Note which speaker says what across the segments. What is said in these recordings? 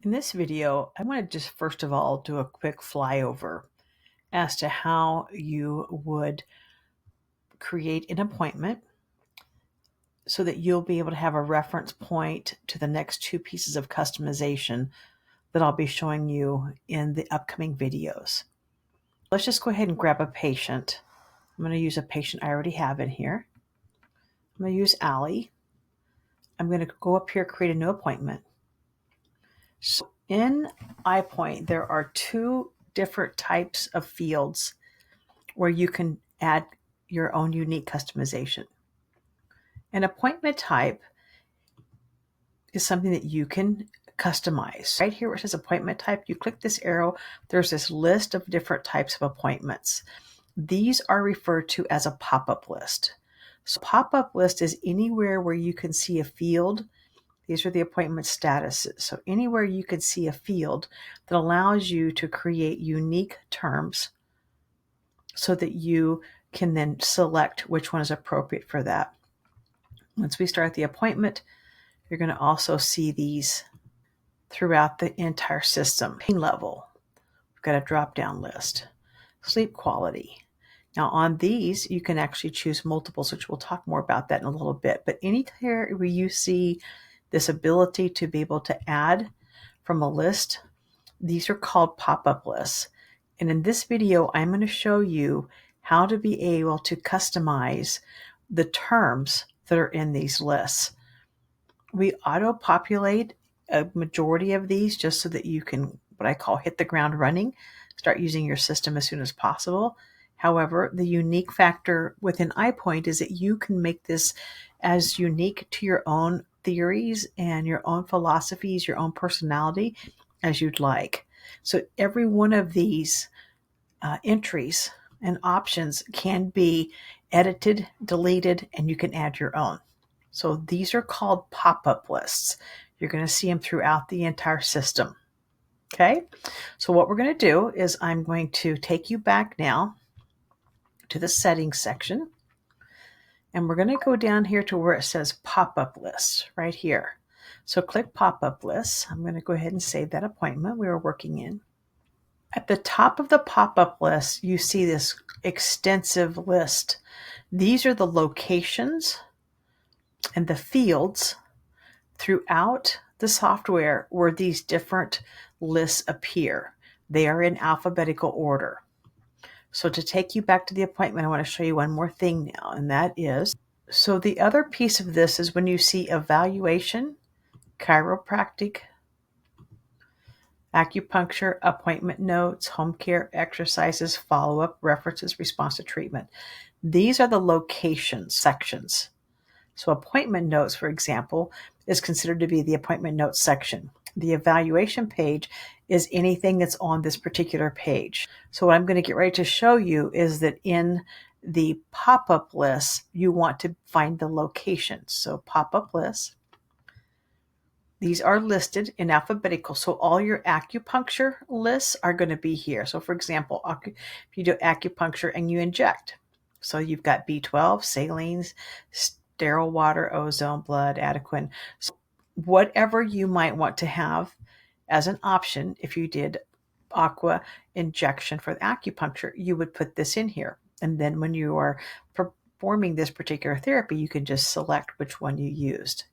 Speaker 1: In this video, I want to just first of all do a quick flyover as to how you would create an appointment so that you'll be able to have a reference point to the next two pieces of customization that I'll be showing you in the upcoming videos. Let's just go ahead and grab a patient. I'm going to use a patient I already have in here. I'm going to use Allie. I'm going to go up here, create a new appointment. So in iPoint, there are two different types of fields where you can add your own unique customization. An appointment type is something that you can customize. Right here where it says appointment type, you click this arrow, there's this list of different types of appointments. These are referred to as a pop-up list. So pop-up list is anywhere where you can see a field. These are the appointment statuses. So anywhere you can see a field that allows you to create unique terms so that you can then select which one is appropriate for that. Once we start the appointment, you're going to also see these throughout the entire system. Pain level, we've got a drop-down list. Sleep quality. Now on these, you can actually choose multiples, which we'll talk more about that in a little bit. But anywhere where you see this ability to be able to add from a list, these are called pop-up lists. And in this video, I'm going to show you how to be able to customize the terms that are in these lists. We auto-populate a majority of these just so that you can, what I call, hit the ground running, start using your system as soon as possible. However, the unique factor within iPoint is that you can make this as unique to your own theories and your own philosophies, your own personality as you'd like. So every one of these entries and options can be edited, deleted, and you can add your own. So these are called pop-up lists. You're going to see them throughout the entire system. Okay, so what we're going to do is I'm going to take you back now to the settings section, and we're going to go down here to where it says pop-up lists right here. So click pop-up lists. I'm going to go ahead and save that appointment we were working in. At the top of the pop-up list, you see this extensive list. These are the locations and the fields throughout the software where these different lists appear. They are in alphabetical order. So to take you back to the appointment, I want to show you one more thing now, and that is, so the other piece of this is when you see evaluation, chiropractic, acupuncture, appointment notes, home care, exercises, follow-up, references, response to treatment. These are the location sections. So appointment notes, for example, is considered to be the appointment notes section. The evaluation page is anything that's on this particular page. So what I'm going to get ready to show you is that in the pop-up list, you want to find the locations. So pop-up lists. These are listed in alphabetical. So all your acupuncture lists are going to be here. So for example, if you do acupuncture and you inject. So you've got B12, salines, sterile water, ozone, blood, adequate. So whatever you might want to have as an option, if you did aqua injection for the acupuncture, you would put this in here. And then when you are performing this particular therapy, you can just select which one you used.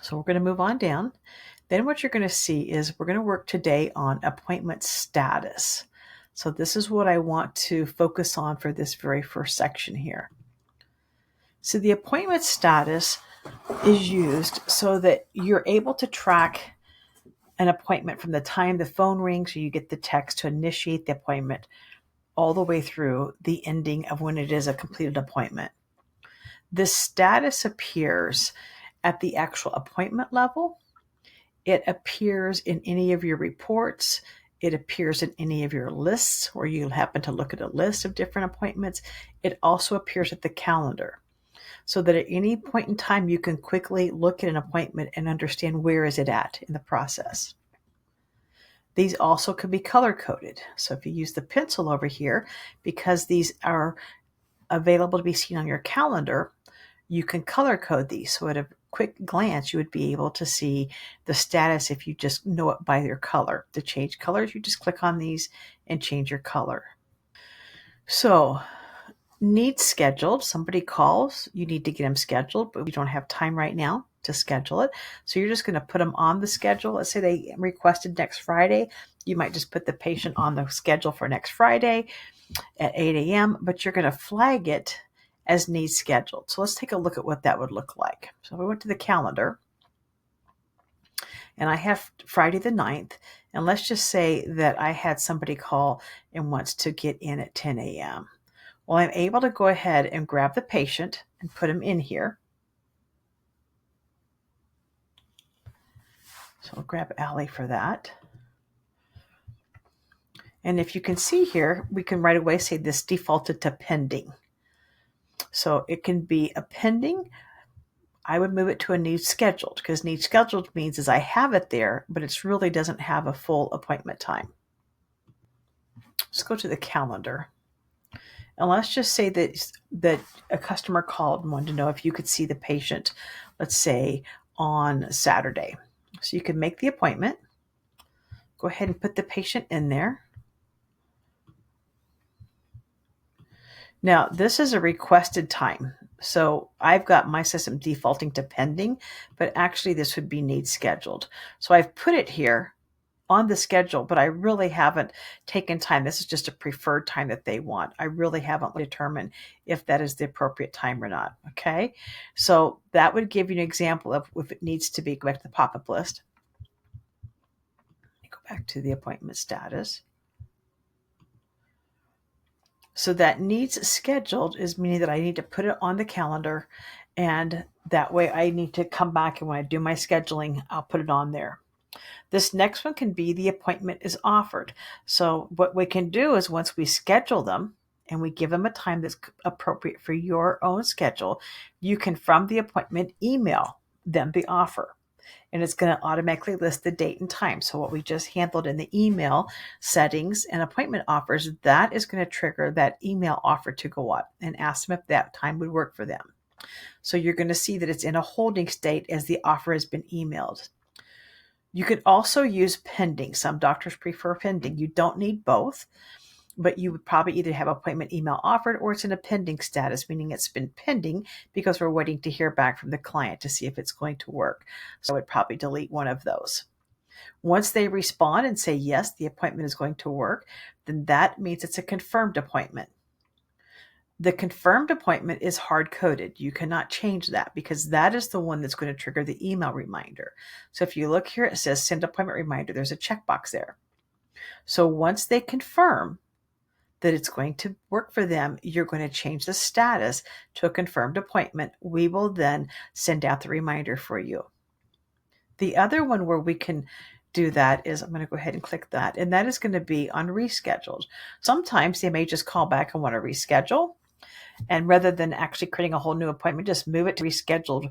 Speaker 1: So we're going to move on down. Then what you're going to see is we're going to work today on appointment status. So this is what I want to focus on for this very first section here. So the appointment status is used so that you're able to track an appointment from the time the phone rings or you get the text to initiate the appointment all the way through the ending of when it is a completed appointment. This status appears at the actual appointment level. It appears in any of your reports. It appears in any of your lists where you happen to look at a list of different appointments. It also appears at the calendar, so that at any point in time, you can quickly look at an appointment and understand where is it at in the process. These also could be color-coded. So if you use the pencil over here, because these are available to be seen on your calendar, you can color code these. So it quick glance, you would be able to see the status if you just know it by their color. To change colors, you just click on these and change your color. So, needs scheduled. Somebody calls, you need to get them scheduled, but we don't have time right now to schedule it. So you're just going to put them on the schedule. Let's say they requested next Friday. You might just put the patient on the schedule for next Friday at 8 a.m., but you're going to flag it as needs scheduled. So let's take a look at what that would look like. So we went to the calendar, and I have Friday the 9th, and let's just say that I had somebody call and wants to get in at 10 a.m. Well, I'm able to go ahead and grab the patient and put him in here. So I'll grab Allie for that. And if you can see here, we can right away say this defaulted to pending. So it can be a pending. I would move it to a needs scheduled, because needs scheduled means is I have it there, but it really doesn't have a full appointment time. Let's go to the calendar. And let's just say that a customer called and wanted to know if you could see the patient, let's say, on Saturday. So you can make the appointment. Go ahead and put the patient in there. Now, this is a requested time. So I've got my system defaulting to pending, but actually this would be needs scheduled. So I've put it here on the schedule, but I really haven't taken time. This is just a preferred time that they want. I really haven't determined if that is the appropriate time or not. Okay. So that would give you an example of if it needs to be. Go back to the pop-up list. Go back to the appointment status. So that needs scheduled is meaning that I need to put it on the calendar, and that way I need to come back, and when I do my scheduling, I'll put it on there. This next one can be the appointment is offered. So what we can do is once we schedule them and we give them a time that's appropriate for your own schedule, you can, from the appointment, email them the offer. And it's going to automatically list the date and time. So what we just handled in the email settings and appointment offers, that is going to trigger that email offer to go up and ask them if that time would work for them. So you're going to see that it's in a holding state as the offer has been emailed. You could also use pending. Some doctors prefer pending. You don't need both, but you would probably either have appointment email offered or it's in a pending status, meaning it's been pending because we're waiting to hear back from the client to see if it's going to work. So I would probably delete one of those. Once they respond and say, yes, the appointment is going to work, then that means it's a confirmed appointment. The confirmed appointment is hard-coded. You cannot change that because that is the one that's going to trigger the email reminder. So if you look here, it says send appointment reminder. There's a checkbox there. So once they confirm that it's going to work for them, you're going to change the status to a confirmed appointment. We will then send out the reminder for you. The other one where we can do that is, I'm going to go ahead and click that, and that is going to be on rescheduled. Sometimes they may just call back and want to reschedule, and rather than actually creating a whole new appointment, just move it to rescheduled.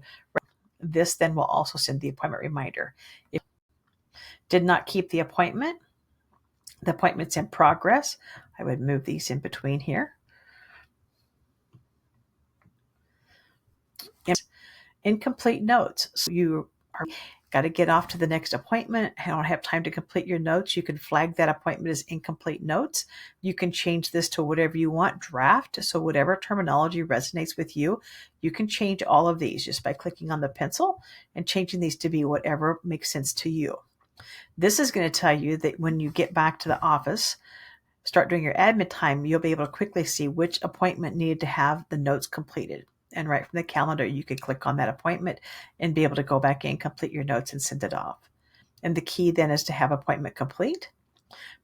Speaker 1: This then will also send the appointment reminder. If you did not keep the appointment's in progress. I would move these in between here. Incomplete notes. So you are got to get off to the next appointment. I don't have time to complete your notes. You can flag that appointment as incomplete notes. You can change this to whatever you want, draft. So whatever terminology resonates with you, you can change all of these just by clicking on the pencil and changing these to be whatever makes sense to you. This is going to tell you that when you get back to the office, start doing your admin time, you'll be able to quickly see which appointment needed to have the notes completed. And right from the calendar, you could click on that appointment and be able to go back in, complete your notes, and send it off. And the key then is to have appointment complete.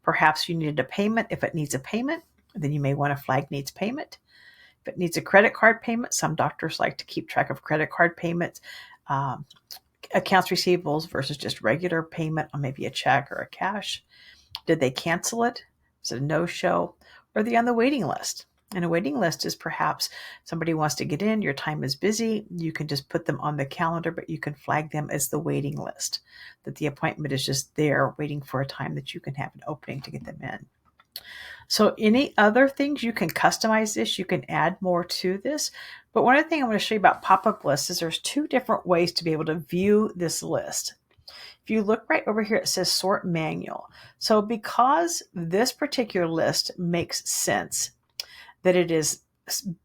Speaker 1: Perhaps you needed a payment. If it needs a payment, then you may want to flag needs payment. If it needs a credit card payment, some doctors like to keep track of credit card payments, accounts receivables versus just regular payment on maybe a check or a cash. Did they cancel it? Is it a no-show? Or are they on the waiting list? And a waiting list is perhaps somebody wants to get in, your time is busy, you can just put them on the calendar, but you can flag them as the waiting list, that the appointment is just there waiting for a time that you can have an opening to get them in. So any other things, you can customize this, you can add more to this. But one other thing I want to show you about pop-up lists is there's two different ways to be able to view this list. If you look right over here, it says sort manual. So because this particular list makes sense, that it is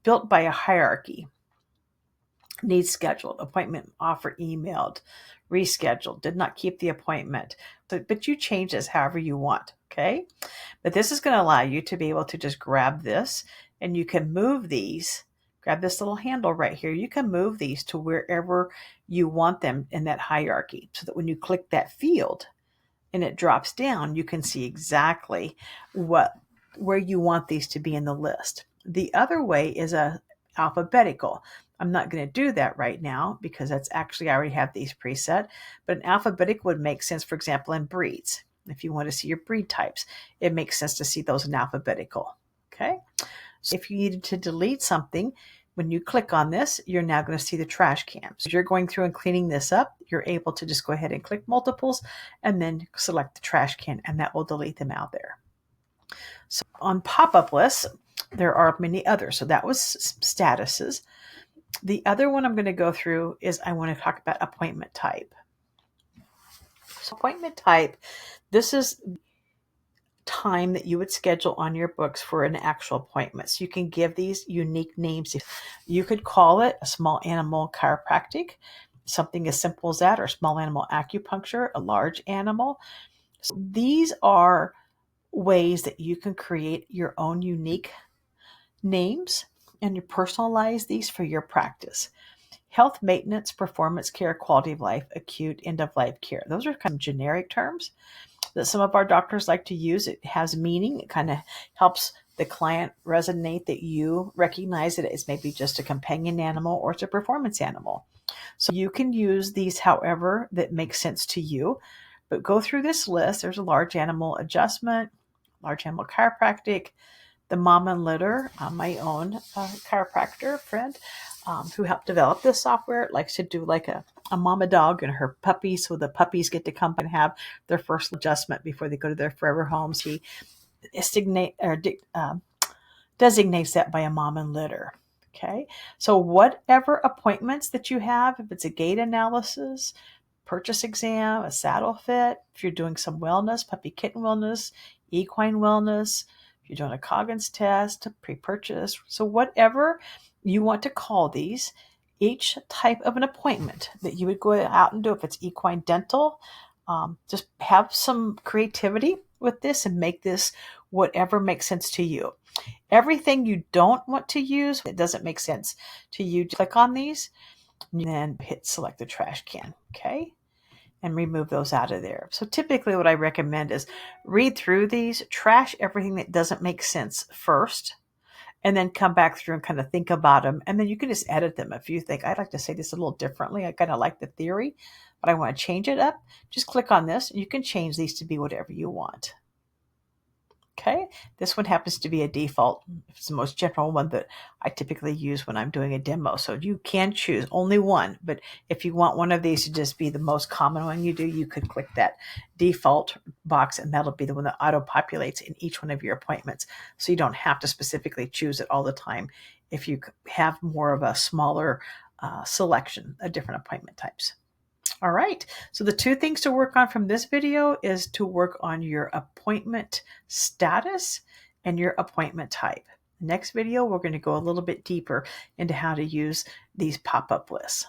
Speaker 1: built by a hierarchy, needs scheduled, appointment offer emailed, rescheduled, did not keep the appointment. But you change this however you want, okay? But this is going to allow you to be able to just grab this and you can move these, grab this little handle right here. You can move these to wherever you want them in that hierarchy so that when you click that field and it drops down, you can see exactly where you want these to be in the list. The other way is a alphabetical. I'm not going to do that right now because that's actually, I already have these preset, but an alphabetic would make sense, for example, in breeds. If you want to see your breed types, it makes sense to see those in alphabetical. Okay. So if you needed to delete something, when you click on this, you're now going to see the trash can. So if you're going through and cleaning this up, you're able to just go ahead and click multiples and then select the trash can, and that will delete them out there. So on pop-up lists, there are many others. So that was statuses. The other one I'm going to go through is I want to talk about appointment type. So appointment type, this is time that you would schedule on your books for an actual appointment. So you can give these unique names. You could call it a small animal chiropractic, something as simple as that, or small animal acupuncture, a large animal. So these are ways that you can create your own unique names and you personalize these for your practice. Health maintenance, performance care, quality of life, acute, end of life care. Those are kind of generic terms that some of our doctors like to use. It has meaning. It kind of helps the client resonate that you recognize it as maybe just a companion animal or it's a performance animal. So you can use these however that makes sense to you. But go through this list. There's a large animal adjustment, large animal chiropractic, the mom and litter, my own chiropractor friend who helped develop this software, likes to do like a mama dog and her puppy, so the puppies get to come and have their first adjustment before they go to their forever homes. He designates that by a mom and litter. Okay, so whatever appointments that you have, if it's a gait analysis, purchase exam, a saddle fit, if you're doing some wellness, puppy kitten wellness, equine wellness, if you're doing a Coggins test, pre-purchase, so whatever you want to call these, each type of an appointment that you would go out and do, if it's equine dental, just have some creativity with this and make this whatever makes sense to you. Everything you don't want to use, it doesn't make sense to you, click on these and then hit select the trash can, okay? And remove those out of there. So typically what I recommend is read through these, trash everything that doesn't make sense first, and then come back through and kind of think about them. And then you can just edit them. If you think, I'd like to say this a little differently, I kind of like the theory, but I want to change it up, just click on this. You can change these to be whatever you want. Okay, this one happens to be a default. It's the most general one that I typically use when I'm doing a demo. So you can choose only one, but if you want one of these to just be the most common one you do, you could click that default box and that'll be the one that auto-populates in each one of your appointments. So you don't have to specifically choose it all the time if you have more of a smaller selection of different appointment types. All right, so the two things to work on from this video is to work on your appointment status and your appointment type. Next video, we're going to go a little bit deeper into how to use these pop-up lists.